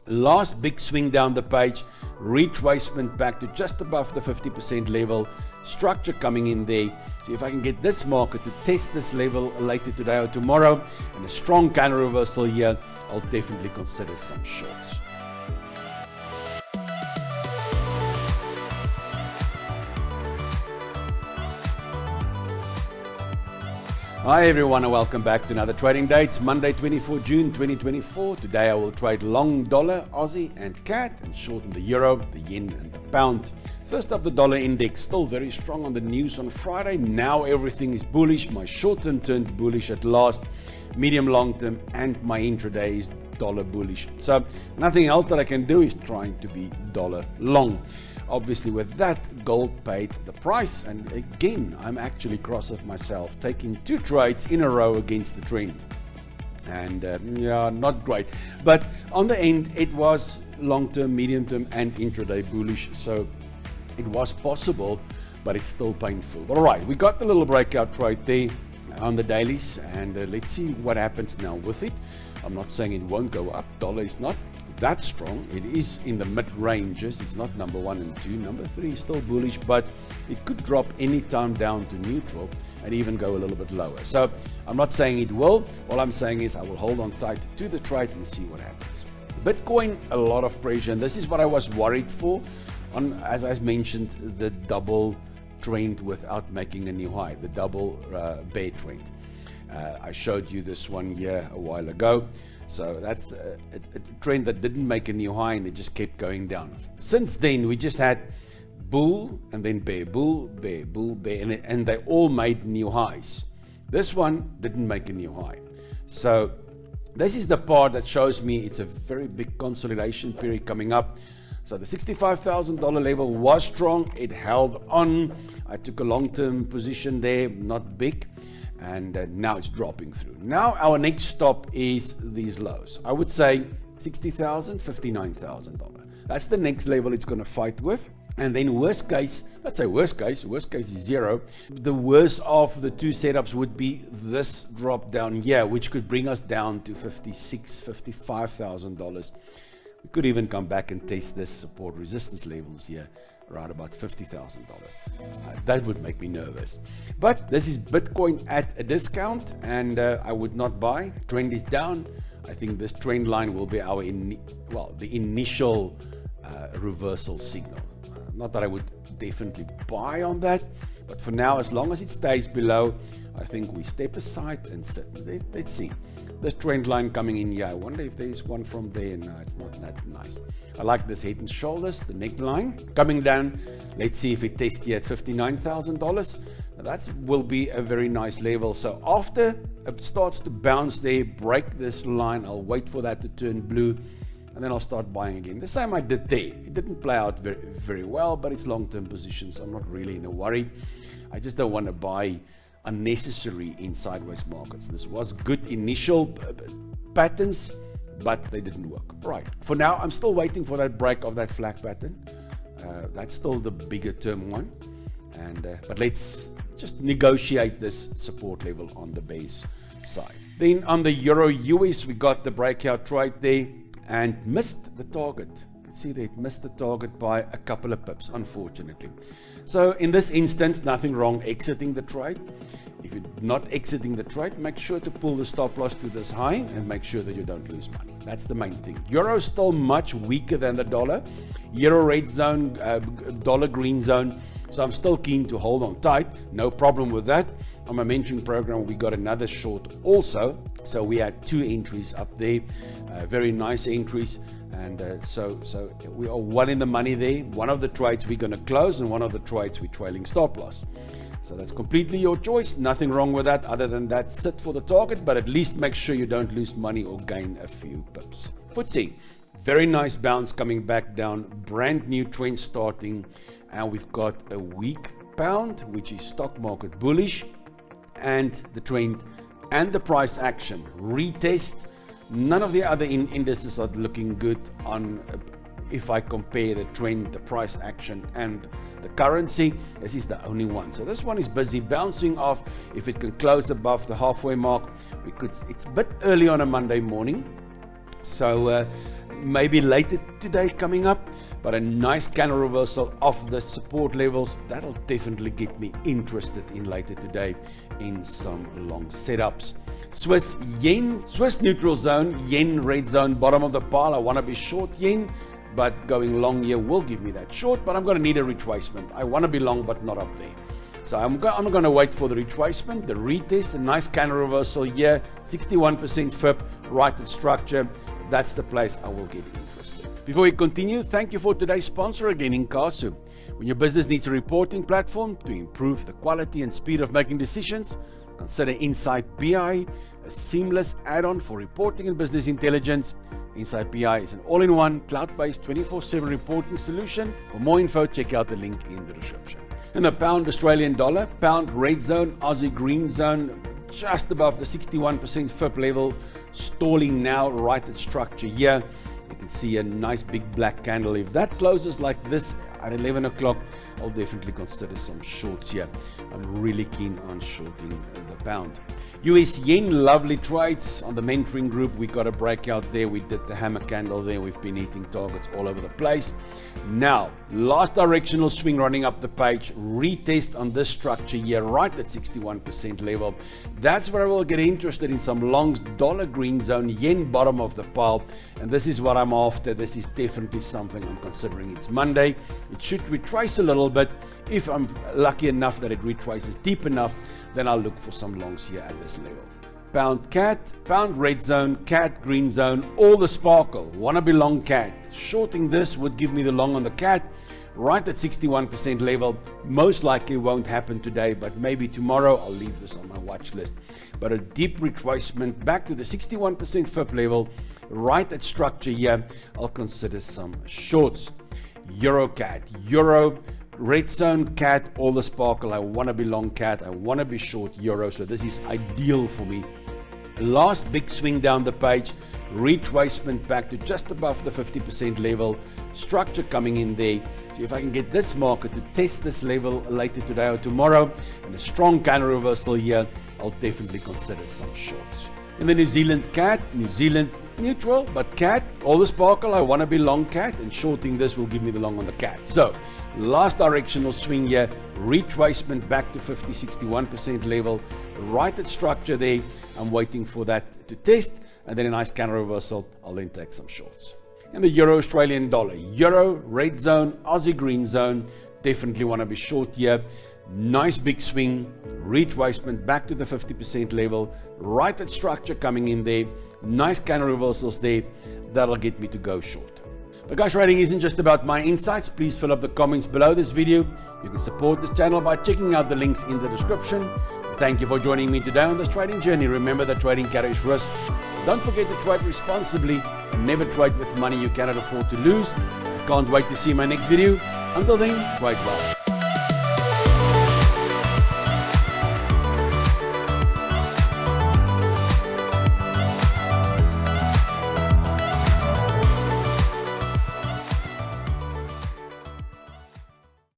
Last big swing down the page, retracement back to just above the 50% level, structure coming in there. So if I can get this market to test this level later today or tomorrow and a strong counter reversal here, I'll definitely consider some shorts. Hi everyone and welcome back to another trading day. It's Monday 24 June 2024. Today I will trade long dollar, Aussie and CAD and short on the euro, the yen and the pound. First up, the dollar index, still very strong on the news on Friday. Now everything is bullish. My short term turned bullish at last, medium long term and my intraday is dollar bullish. So nothing else that I can do is trying to be dollar long. Obviously with that, gold paid the price, and again I'm actually cross of myself, taking 2 trades in a row against the trend, and yeah, not great, but on the end it was long-term, medium-term and intraday bullish, so it was possible, but it's still painful. But all right, we got the little breakout trade there on the dailies, and let's see what happens now with it. I'm not saying it won't go up. Dollar is not that strong. It is in the mid ranges. It's not number 1 and 2. Number 3 is still bullish, but it could drop any time down to neutral and even go a little bit lower. So I'm not saying it will. All I'm saying is I will hold on tight to the trade and see what happens. Bitcoin, a lot of pressure, and this is what I was worried for on, as I mentioned, the double trend without making a new high, the double bear trend. I showed you this one here a while ago. So that's a trend that didn't make a new high and it just kept going down. Since then, we just had bull and then bear, bull, bear, bull, bear, and they all made new highs. This one didn't make a new high. So this is the part that shows me it's a very big consolidation period coming up. So the $65,000 level was strong. It held on. I took a long-term position there, not big. And now it's dropping through. Now our next stop is these lows. I would say $60,000, $59,000. That's the next level it's going to fight with. And then worst case, let's say worst case is 0. The worst of the 2 setups would be this drop down here, which could bring us down to $56,000, $55,000. We could even come back and test this support resistance levels here, around about $50,000. That would make me nervous. But this is Bitcoin at a discount, and I would not buy. Trend is down. I think this trend line will be our the initial reversal signal. Not that I would definitely buy on that, but for now, as long as it stays below, I think we step aside and sit. Let's see. This trend line coming in here. I wonder if there's one from there. No, it's not that nice. I like this head and shoulders, the neckline coming down. Let's see if it tests here at $59,000. That will be a very nice level. So after it starts to bounce there, break this line, I'll wait for that to turn blue, and then I'll start buying again. The same I did there. It didn't play out very, very well, but it's long-term position, so I'm not really in a worry. I just don't want to buy unnecessary in sideways markets. This was good initial patterns, but they didn't work. Right. For now, I'm still waiting for that break of that flag pattern. That's still the bigger term one. And but let's just negotiate this support level on the base side. Then on the Euro US, we got the breakout trade there and missed the target. You can see that it missed the target by a couple of pips, unfortunately. So in this instance, nothing wrong exiting the trade. If you're not exiting the trade, make sure to pull the stop loss to this high and make sure that you don't lose money. That's the main thing. Euro is still much weaker than the dollar. Euro red zone, dollar green zone. So I'm still keen to hold on tight. No problem with that. On my mentoring program, we got another short also. So we had 2 entries up there, very nice entries. And so we are well in the money there. One of the trades we're going to close and one of the trades we're trailing stop loss. So that's completely your choice. Nothing wrong with that. Other than that, sit for the target, but at least make sure you don't lose money or gain a few pips. FTSE, very nice bounce coming back down. Brand new trend starting. And we've got a weak pound, which is stock market bullish. And the trend and the price action retest. None of the other indices are looking good on if I compare the trend, the price action and the currency. This is the only one. So this one is busy bouncing off. If it can close above the halfway mark, we could. It's a bit early on a Monday morning. So maybe later today coming up, but a nice candle reversal off the support levels, that'll definitely get me interested in later today in some long setups. Swiss yen, Swiss neutral zone, yen red zone, bottom of the pile. I want to be short yen, but going long here will give me that short, but I'm going to need a retracement. I want to be long, but not up there. So I'm going to wait for the retracement, the retest, a nice candle reversal here, 61% FIP, right at structure. That's the place I will get interested. Before we continue, thank you for today's sponsor again, Incasu. When your business needs a reporting platform to improve the quality and speed of making decisions, consider Insight BI, a seamless add-on for reporting and business intelligence. Insight BI is an all-in-one, cloud-based 24/7 reporting solution. For more info, check out the link in the description. And the pound Australian dollar, pound red zone, Aussie green zone, just above the 61% FIP level, stalling now right at structure here. You can see a nice big black candle. If that closes like this at 11 o'clock, I'll definitely consider some shorts here. I'm really keen on shorting the pound. US yen, lovely trades on the mentoring group. We got a breakout there. We did the hammer candle there. We've been hitting targets all over the place. Now, last directional swing running up the page, retest on this structure here, right at 61% level. That's where I will get interested in some longs, dollar green zone, yen bottom of the pile. And this is what I'm after. This is definitely something I'm considering. It's Monday. It should retrace a little bit. If I'm lucky enough that it retraces deep enough, then I'll look for some longs here at this level. Pound cat, pound red zone, cat green zone, all the sparkle. Wanna be long cat. Shorting this would give me the long on the cat, right at 61% level. Most likely won't happen today, but maybe tomorrow. I'll leave this on my watch list. But a deep retracement back to the 61% FIP level, right at structure here, I'll consider some shorts. Euro cat, euro, red zone cat, all the sparkle. I want to be long cat, I want to be short euro, so this is ideal for me. Last big swing down the page, retracement back to just above the 50% level, structure coming in there. So if I can get this market to test this level later today or tomorrow, and a strong candle reversal here, I'll definitely consider some shorts. In the New Zealand cat, New Zealand neutral, but cat, all the sparkle. I want to be long cat, and shorting this will give me the long on the cat. So last directional swing here, retracement back to 50-61% level, right at structure there. I'm waiting for that to test, and then a nice candle reversal. I'll then take some shorts. And the euro Australian dollar, euro red zone, Aussie green zone, definitely want to be short here. Nice big swing, retracement back to the 50% level, right at structure coming in there. Nice candle reversals there. That'll get me to go short. But guys, trading isn't just about my insights. Please fill up the comments below this video. You can support this channel by checking out the links in the description. Thank you for joining me today on this trading journey. Remember that trading carries risk. Don't forget to trade responsibly and never trade with money you cannot afford to lose. I can't wait to see my next video. Until then, trade well.